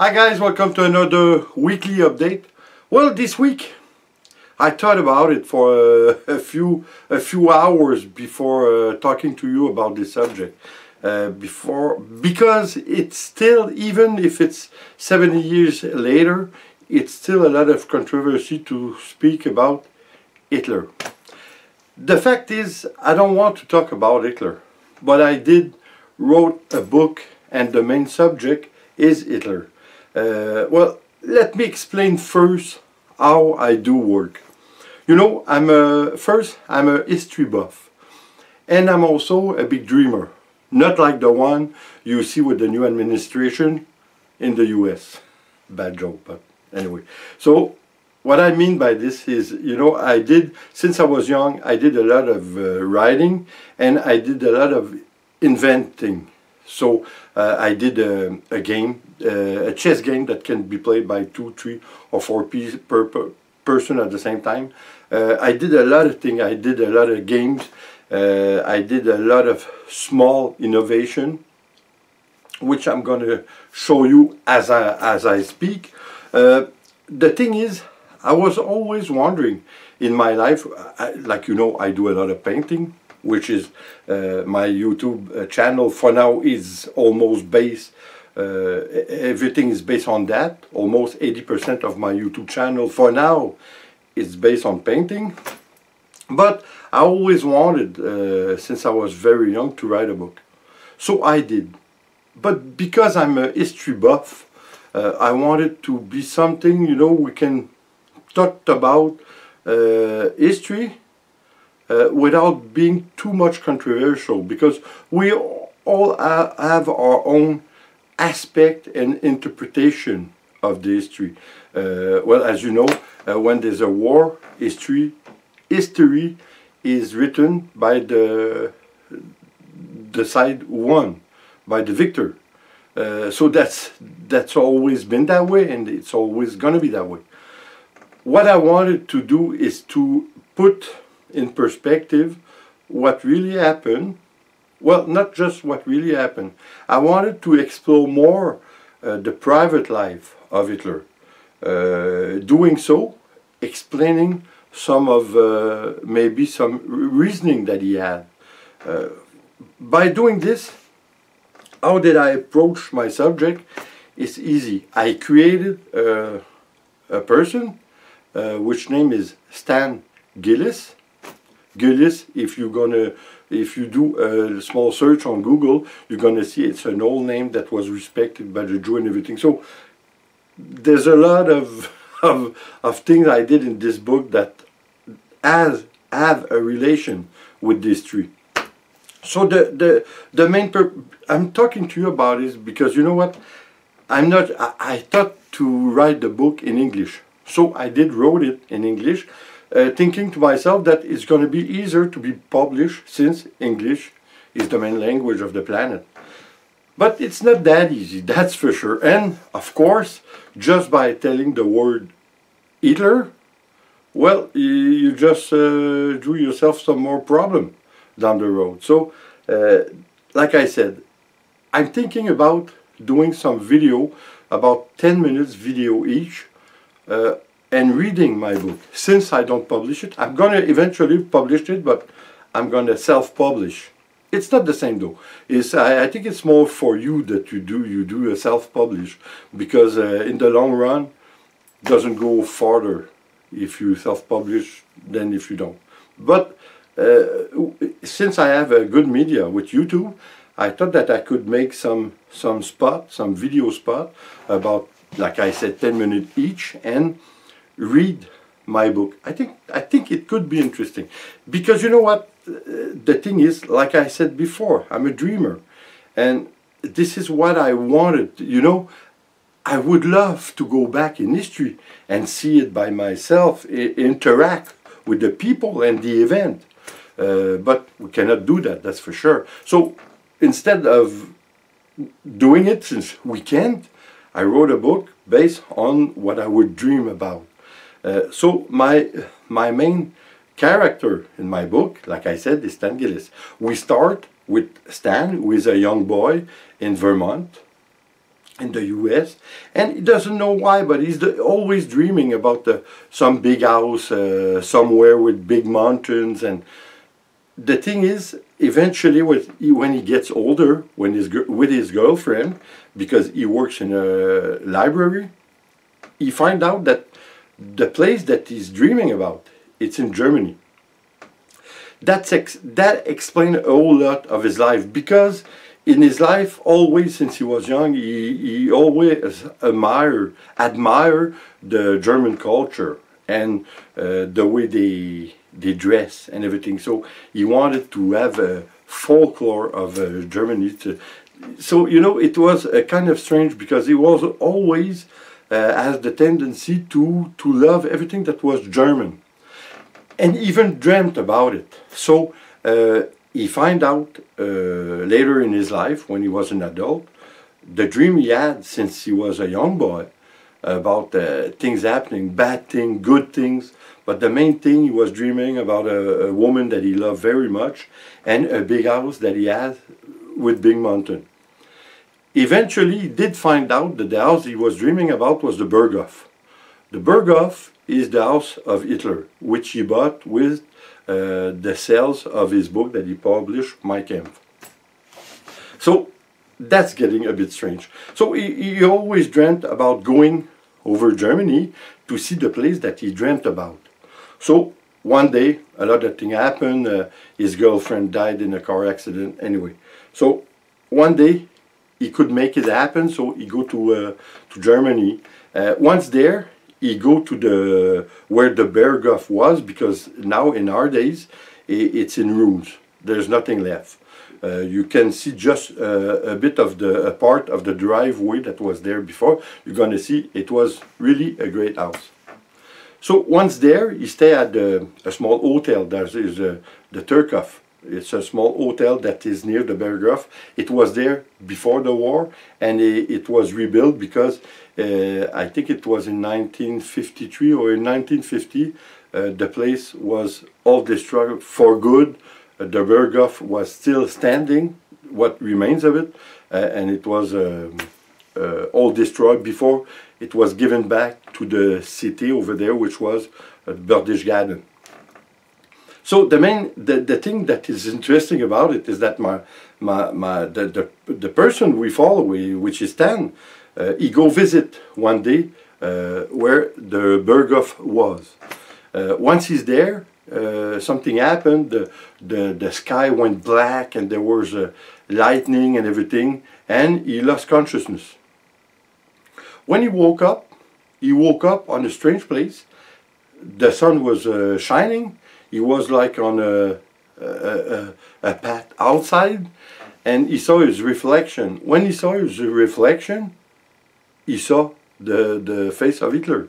Hi guys, welcome to another weekly update. Well, this week I thought about it for a few hours before talking to you about this subject. Because it's still, even if it's 70 years later, it's still a lot of controversy to speak about Hitler. The fact is, I don't want to talk about Hitler, but I wrote a book and the main subject is Hitler. Well, let me explain first how I do work. You know, I'm a history buff, and I'm also a big dreamer. Not like the one you see with the new administration in the US. Bad joke, but anyway. So, what I mean by this is, you know, since I was young, I did a lot of writing, and I did a lot of inventing. So I did a game, a chess game that can be played by 2, 3, or 4 person at the same time. I did a lot of things. I did a lot of games. I did a lot of small innovation, which I'm going to show you as I speak. The thing is, I was always wondering in my life, like you know, I do a lot of painting, which is my YouTube channel for now is almost based, everything is based on that. Almost 80% of my YouTube channel for now is based on painting. But I always wanted, since I was very young, to write a book. So I did. But because I'm a history buff, I wanted to be something, you know, we can talk about history without being too much controversial, because we all have our own aspect and interpretation of the history. Well, as you know, when there's a war, history is written by the side who won, by the victor. So that's always been that way, and it's always going to be that way. What I wanted to do is to put in perspective what really happened. Well, not just what really happened. I wanted to explore more the private life of Hitler. Doing so, explaining some of maybe some reasoning that he had. By doing this, how did I approach my subject? It's easy. I created a person which name is Stan Gillis. Gillis, if you do a small search on Google, you're gonna see it's an old name that was respected by the Jew and everything. So there's a lot of things I did in this book that have a relation with history. So the main I'm talking to you about is because, you know what, I thought to write the book in English, so I wrote it in English. Thinking to myself that it's going to be easier to be published since English is the main language of the planet. But it's not that easy, that's for sure. And of course, just by telling the word Hitler, well, you just drew yourself some more problem down the road. So, like I said, I'm thinking about doing some video, about 10 minutes video each, and reading my book. Since I don't publish it, I'm going to eventually publish it, but I'm going to self-publish. It's not the same though. I think it's more for you that you do a self-publish, because in the long run, it doesn't go farther if you self-publish than if you don't. But since I have a good media with YouTube, I thought that I could make some video spot about, like I said, 10 minutes each, and read my book. I think it could be interesting, because you know what, the thing is, like I said before, I'm a dreamer, and this is what I wanted. You know, I would love to go back in history and see it by myself, interact with the people and the event, but we cannot do that, that's for sure. So instead of doing it, since we can't, I wrote a book based on what I would dream about. So my main character in my book, like I said, is Stan Gillis. We start with Stan, who is a young boy in Vermont, in the US, and he doesn't know why, but he's always dreaming about some big house somewhere with big mountains. And the thing is, eventually when he gets older, with his girlfriend, because he works in a library, he finds out that the place that he's dreaming about, it's in Germany. That explains a whole lot of his life, because in his life, always since he was young, he always admire the German culture and the way they dress and everything. So he wanted to have a folklore of Germany. So, you know, it was kind of strange, because he was always has the tendency to love everything that was German, and even dreamt about it. So he found out later in his life, when he was an adult, the dream he had since he was a young boy about things happening, bad things, good things. But the main thing, he was dreaming about a woman that he loved very much, and a big house that he had with big mountain. Eventually, he did find out that the house he was dreaming about was the Berghof. The Berghof is the house of Hitler, which he bought with the sales of his book that he published, Mein Kampf. So that's getting a bit strange. So he always dreamt about going over Germany to see the place that he dreamt about. So one day, a lot of things happened. His girlfriend died in a car accident. Anyway, so one day he could make it happen. So he go to Germany. Once there, he go to where the Berghof was, because now in our days it's in ruins. There's nothing left. You can see just a bit of a part of the driveway that was there before. You're going to see it was really a great house. So once there, he stayed at a small hotel. There is the Turkhof. It's a small hotel that is near the Berghof. It was there before the war, and it was rebuilt because I think it was in 1953 or in 1950. The place was all destroyed for good. The Berghof was still standing, what remains of it, and it was all destroyed before it was given back to the city over there, which was Berchtesgaden. So the thing that is interesting about it is that the person we follow, which is Stan, he go visit one day where the Berghof was. Once he's there, something happened. The sky went black, and there was lightning and everything, and he lost consciousness. When he woke up on a strange place. The sun was shining. He was like on a path outside, and he saw his reflection. When he saw his reflection, he saw the face of Hitler.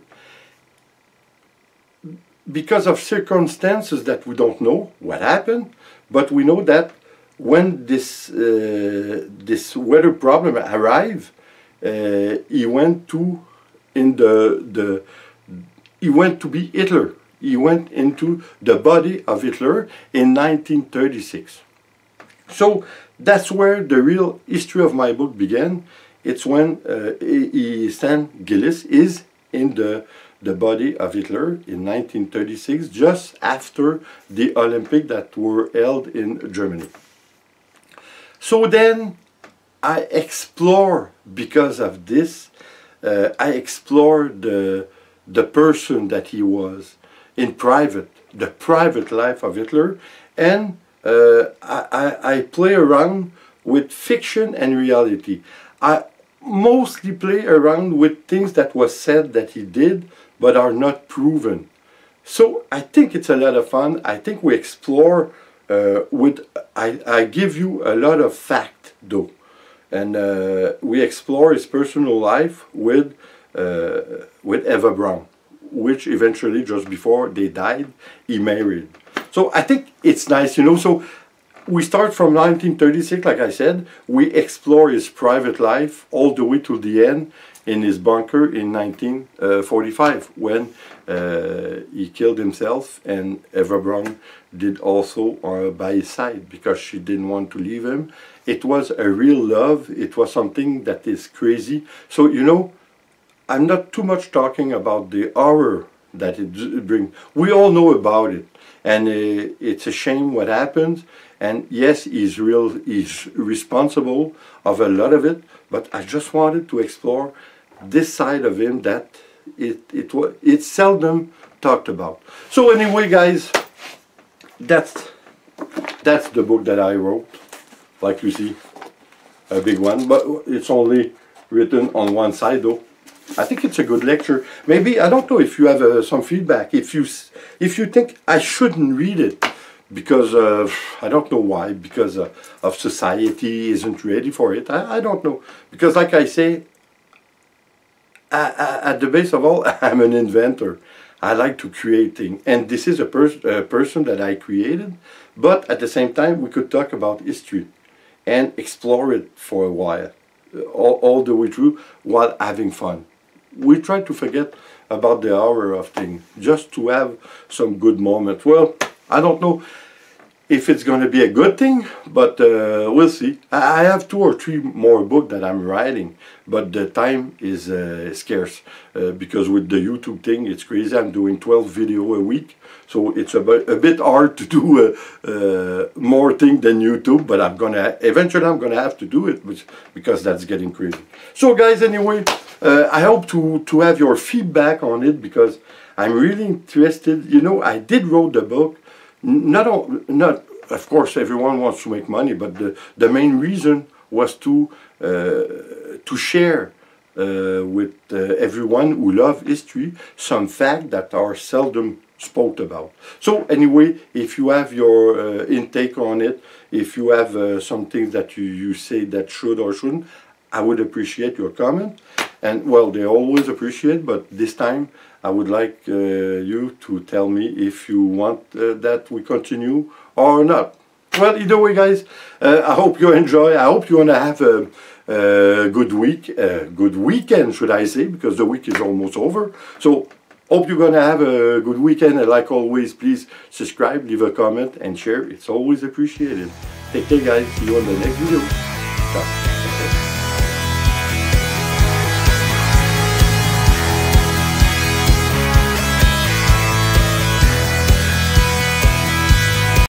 Because of circumstances that we don't know what happened, but we know that when this weather problem arrived, he went to be Hitler. He went into the body of Hitler in 1936. So that's where the real history of my book began. It's when Stan Gillis is in the body of Hitler in 1936, just after the Olympics that were held in Germany. So then I explore, because of this, I explore the person that he was in private, the private life of Hitler, and I play around with fiction and reality. I mostly play around with things that was said that he did, but are not proven. So I think it's a lot of fun. I think we explore I give you a lot of fact though, and we explore his personal life with Eva Braun, which eventually, just before they died, he married. So I think it's nice, you know. So we start from 1936, like I said. We explore his private life all the way to the end, in his bunker in 1945 when he killed himself, and Eva Braun did also by his side because she didn't want to leave him. It was a real love. It was something that is crazy. So, you know, I'm not too much talking about the horror that it brings. We all know about it, and it's a shame what happens. And yes, he's responsible of a lot of it, but I just wanted to explore this side of him that it's seldom talked about. So anyway, guys, that's the book that I wrote. Like you see, a big one, but it's only written on one side though. I think it's a good lecture. Maybe, I don't know if you have some feedback. If you think I shouldn't read it because I don't know why, because of society isn't ready for it. I don't know, because like I say, at the base of all, I'm an inventor. I like to create things, and this is a person that I created. But at the same time, we could talk about history and explore it for a while, all the way through, while having fun. We try to forget about the horror of things, just to have some good moments. Well, I don't know if it's going to be a good thing, but we'll see. I have 2 or 3 more books that I'm writing, but the time is scarce because with the YouTube thing, it's crazy. I'm doing 12 videos a week, so it's a bit hard to do more things than YouTube, but eventually I'm gonna have to do it, because that's getting crazy. So guys, anyway, I hope to have your feedback on it, because I'm really interested. You know, I did wrote the book. Not of course everyone wants to make money, but the main reason was to share with everyone who love history some facts that are seldom spoke about. So anyway, if you have your intake on it, if you have some things that you say that should or shouldn't, I would appreciate your comment. And well, they always appreciate, but this time I would like you to tell me if you want that we continue or not. Well, either way, guys, I hope you enjoy. I hope you're gonna have a good week, good weekend, should I say, because the week is almost over. So, hope you're gonna have a good weekend. And like always, please subscribe, leave a comment, and share. It's always appreciated. Take care, guys. See you on the next video.